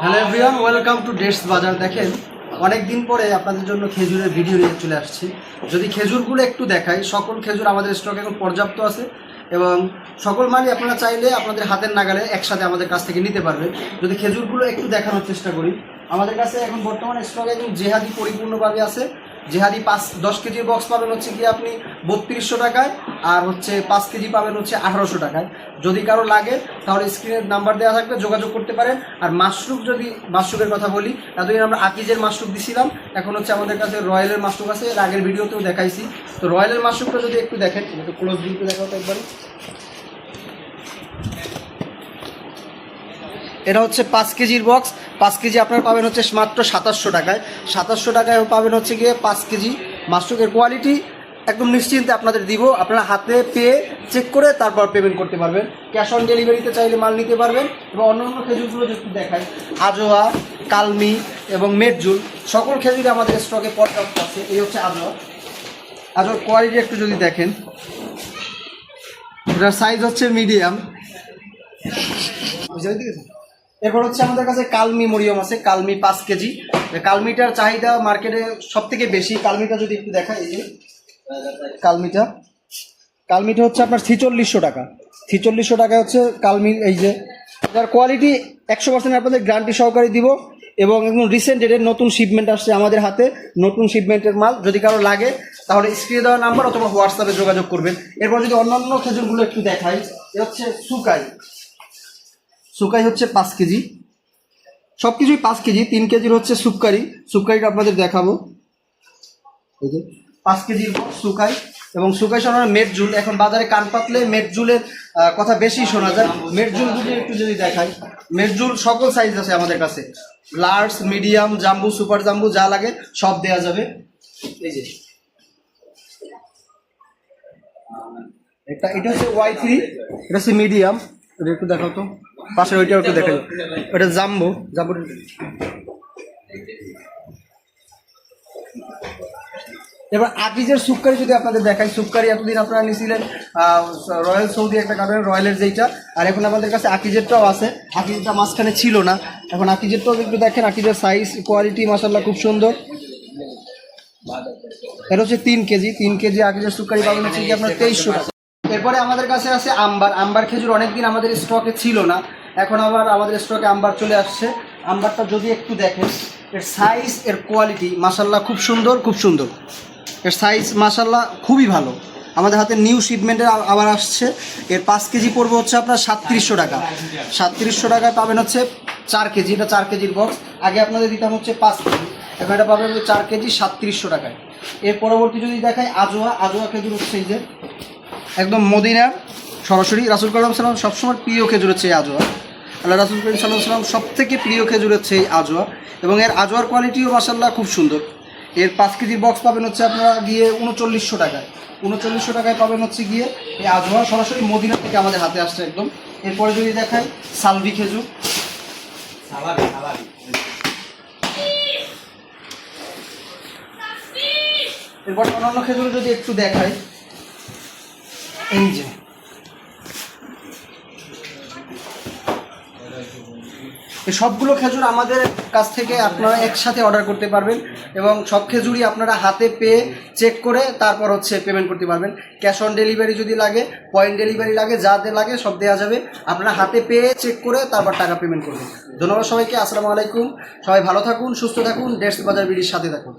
Hello everyone, welcome to dates বাজার। দেখেন, অনেক দিন পরে আপনাদের জন্য খেজুরের ভিডিও নিয়ে চলে আসছি। যদি খেজুরগুলো একটু দেখাই, সকল খেজুর আমাদের স্টকে এখন পর্যাপ্ত আছে এবং সকল মালই আপনারা চাইলে আপনাদের হাতের নাগালে একসাথে আমাদের কাছ থেকে নিতে পারবেন। যদি খেজুরগুলো একটু দেখানোর চেষ্টা করি, আমাদের কাছে এখন বর্তমানে স্টকে একদম জেহাদি পরিপূর্ণভাবে আছে। জেহাদি 10 কেজির বক্স পাবেন হচ্ছে কি আপনি 3200 টাকায়, আর হচ্ছে 5 কেজি পাবেন হচ্ছে 1800 টাকায়। যদি কারো লাগে তাহলে স্ক্রিনের নাম্বার দেওয়া থাকবে, যোগাযোগ করতে পারেন। আর মাশরুম, যদি মাশরুমের কথা বলি, এতদিন আমরা আকিজের মাশরুম দিছিলাম, এখন হচ্ছে আমাদের কাছে রয়্যালের মাশরুম আছে। এর আগের ভিডিওতেও দেখাইছি। তো রয়্যালের মাশরুমটা যদি একটু দেখেন, একটু ক্লোজ ভিউতে দেখাও তো একবার। এটা হচ্ছে 5 কেজির বক্স। 5 কেজি আপনারা পাবেন হচ্ছে মাত্র 2700 টাকায়। 2700 টাকায় পাবেন হচ্ছে গিয়ে 5 কেজি মাশরুমের কোয়ালিটি একদম নিশ্চিন্তে আপনাদের দিব। আপনারা হাতে পেয়ে চেক করে তারপর পেমেন্ট করতে পারবেন। ক্যাশ অন ডেলিভারিতে চাইলে মাল নিতে পারবেন। এবং অন্য খেজুরগুলো যদি দেখায়, আজোয়া, কালমি এবং মেটজুল সকল খেজুরই আমাদের স্টকে পর্যাপ্ত আছে। এই হচ্ছে আজোয়া। আজোয়ার কোয়ালিটি একটু যদি দেখেন, এটার সাইজ হচ্ছে মিডিয়াম। বুঝতে পেরেছেন? এরপর হচ্ছে আমাদের কাছে কালমি মরিয়ম আছে, কালমি 5 কেজি। কালমিটার চাহিদা মার্কেটে সব থেকে বেশি। কালমিটা যদি একটু দেখা, এই যে কালমিটা হচ্ছে আপনার 4600 টাকা। 4600 টাকা হচ্ছে কালমি। এই যে যার কোয়ালিটি 100% আপনাদের গ্যারান্টি সহকারে দিব। এবং একদম রিসেন্ট ডেটের নতুন শিপমেন্ট আসছে আমাদের হাতে, নতুন শিপমেন্টের মাল। যদি কারো লাগে তাহলে স্ক্রিনে দেওয়া নাম্বার অথবা হোয়াটসঅ্যাপে যোগাযোগ করবেন। এরপর যদি অন্যান্য খেজুরগুলো একটু দেখাই, এ হচ্ছে সুকাই হচ্ছে 5 কেজি। সব কিছুই 5 কেজি। 3 কেজির হচ্ছে সুপকারিটা আপনাদের দেখাবো। এই যে 5 কেজির সুকাই এবং সুকাই শোনার মেটজুল। এখন বাজারে কান পাতলে মেটজুলের কথা বেশি শোনা যায়। মেটজুলগুলি একটু যদি দেখাই, মেটজুল সকল সাইজ আছে আমাদের কাছে। লার্জ, মিডিয়াম, জাম্বু, সুপার জাম্বু যা লাগে সব দেওয়া যাবে। এই যে এটা হচ্ছে Y3, এটা হচ্ছে মিডিয়াম। এটা একটু দেখাও তো, পাশের ওইটাও একটু দেখাই। ওটা জাম্বো। এবার আকিজের সুপকারি যদি আপনাদের দেখাই, সুপকারি এতদিন আপনারা নিয়েছিলেন রয়্যাল সৌদি একটা কারণে, রয়্যালের যেইটা। আর এখন আমাদের কাছে আকিজেরটাও আছে। আকিজেরটা মাঝখানে ছিল না, এখন আকিজেরটাও একটু দেখেন। আকিজের সাইজ কোয়ালিটি মাশাআল্লাহ খুব সুন্দর। এটা হচ্ছে 3 কেজি। 3 কেজি আকিজের সুপকারি পাবেন হচ্ছে কি আপনার 2300 টাকা। এরপরে আমাদের কাছে আছে আম্বার খেজুর। অনেকদিন আমাদের স্টকে ছিল না, এখন আবার আমাদের স্টকে আম্বার চলে আসছে। আম্বারটা যদি একটু দেখেন, এর সাইজ, এর কোয়ালিটি মাশাআল্লাহ খুব সুন্দর। এর সাইজ মাশাআল্লাহ খুবই ভালো। আমাদের হাতে নিউ শিপমেন্টের আবার আসছে। এর 5 কেজি পড়বে হচ্ছে আপনার 3700 টাকা। 3700 টাকায় পাবেন হচ্ছে 4 কেজি। এটা 4 কেজির বক্স। আগে আপনাদের দিতাম হচ্ছে 5 কেজি, এখন এটা পাবেন 4 কেজি 3700 টাকায়। এর পরবর্তী যদি দেখাই, আজোয়া খেজুর হচ্ছে এই যে একদম মদিনার সরাসরি। রাসূল করিম সাল্লাল্লাহু আলাইহি ওয়াসাল্লাম সবসময় প্রিয় খেজুর হচ্ছে এই আজোয়া। আল্লাহ রাসূল করিম সাল্লাল্লাহু আলাইহি ওয়াসাল্লাম সব থেকে প্রিয় খেজুর হচ্ছে এই আজোয়া। এবং এর আজোয়ার কোয়ালিটিও মাশাআল্লাহ খুব সুন্দর। এর 5 কেজির বক্স পাবেন হচ্ছে আপনারা গিয়ে 3900 টাকায়। 3900 টাকায় পাবেন হচ্ছে গিয়ে এই আজোয়া, সরাসরি মদিনা থেকে আমাদের হাতে আসছে একদম। এরপরে যদি দেখাই সালভি খেজুর, এরপর অন্যান্য খেজুর যদি একটু দেখাই, এই যে এই সবগুলো খেজুর আমাদের কাছ থেকে আপনারা একসাথে অর্ডার করতে পারবেন এবং সব খেজুরই আপনারা হাতে পেয়ে চেক করে তারপর হচ্ছে পেমেন্ট করতে পারবেন। ক্যাশ অন ডেলিভারি যদি লাগে, পয়েন্ট ডেলিভারি লাগে, যাতে লাগে সব দেওয়া যাবে। আপনারা হাতে পেয়ে চেক করে তারপর টাকা পেমেন্ট করবেন। ধন্যবাদ সবাইকে। আসসালামু আলাইকুম। সবাই ভালো থাকুন, সুস্থ থাকুন, ডেটস বাজার বিডির সাথে থাকুন।